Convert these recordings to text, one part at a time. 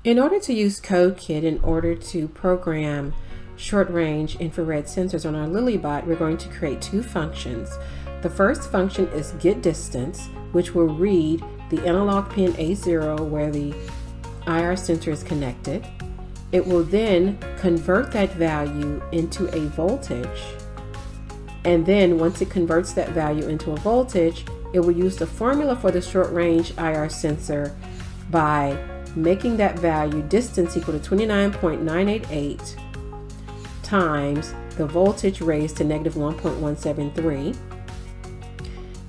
In order to use CodeKit in order to program short-range infrared sensors on our LilyBot, we're going to create two functions. The first function is getDistance, which will read the analog pin A0 where the IR sensor is connected. It will then convert that value into a voltage, and then once it converts that value into a voltage, it will use the formula for the short-range IR sensor by making that value distance equal to 29.988 times the voltage raised to negative 1.173.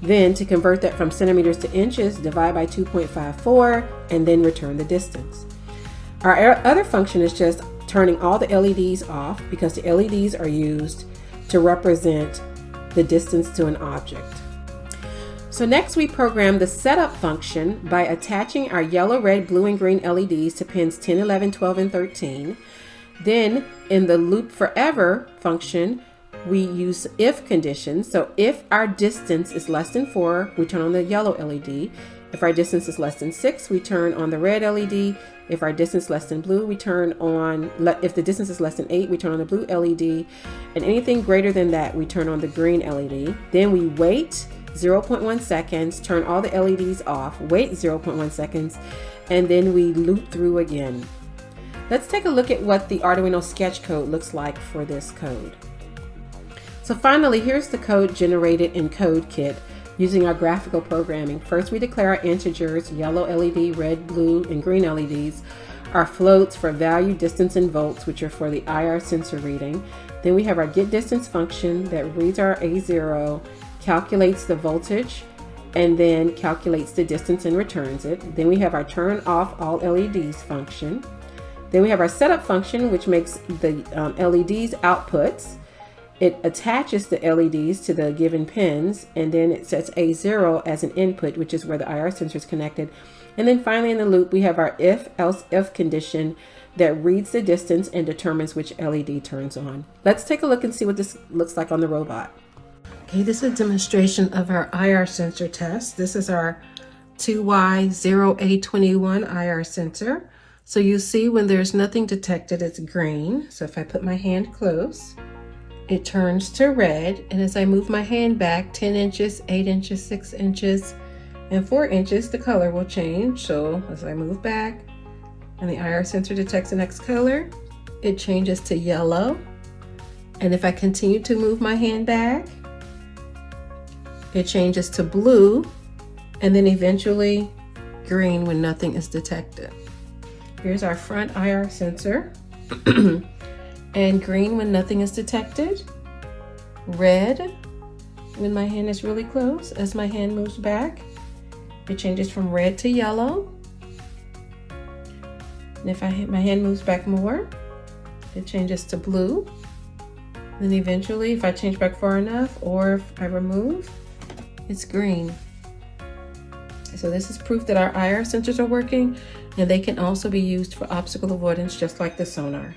Then to convert that from centimeters to inches, divide by 2.54 and then return the distance. Our other function is just turning all the LEDs off because the LEDs are used to represent the distance to an object. So next we program the setup function by attaching our yellow, red, blue, and green LEDs to pins 10, 11, 12, and 13. Then in the loop forever function, we use if conditions. So if our distance is less than 4, we turn on the yellow LED. If our distance is less than 6, we turn on the red LED. If our distance is less than blue, we turn on, if the distance is less than 8, we turn on the blue LED. And anything greater than that, we turn on the green LED. Then we wait 0.1 seconds, turn all the LEDs off, wait 0.1 seconds, and then we loop through again. Let's take a look at what the Arduino sketch code looks like for this code. So finally, here's the code generated in CodeKit using our graphical programming. First, we declare our integers, yellow LED, red, blue, and green LEDs, our floats for value, distance, and volts, which are for the IR sensor reading. Then we have our getDistance function that reads our A0, calculates the voltage, and then calculates the distance and returns it. Then we have our turn off all LEDs function. Then we have our setup function, which makes the LEDs outputs. It attaches the LEDs to the given pins, and then it sets A0 as an input, which is where the IR sensor is connected. And then finally in the loop, we have our if, else, if condition that reads the distance and determines which LED turns on. Let's take a look and see what this looks like on the robot. Okay, this is a demonstration of our IR sensor test. This is our 2Y0A21 IR sensor. So you see when there's nothing detected, it's green. So if I put my hand close, it turns to red. And as I move my hand back 10 inches, 8 inches, 6 inches, and 4 inches, the color will change. So as I move back and the IR sensor detects the next color, it changes to yellow. And if I continue to move my hand back, it changes to blue, and then eventually green when nothing is detected. Here's our front IR sensor. And green when nothing is detected. Red when my hand is really close. As my hand moves back, it changes from red to yellow. And if my hand moves back more, it changes to blue. Then eventually, if I change back far enough, or if I remove, it's green. So this is proof that our IR sensors are working, and they can also be used for obstacle avoidance just like the sonar.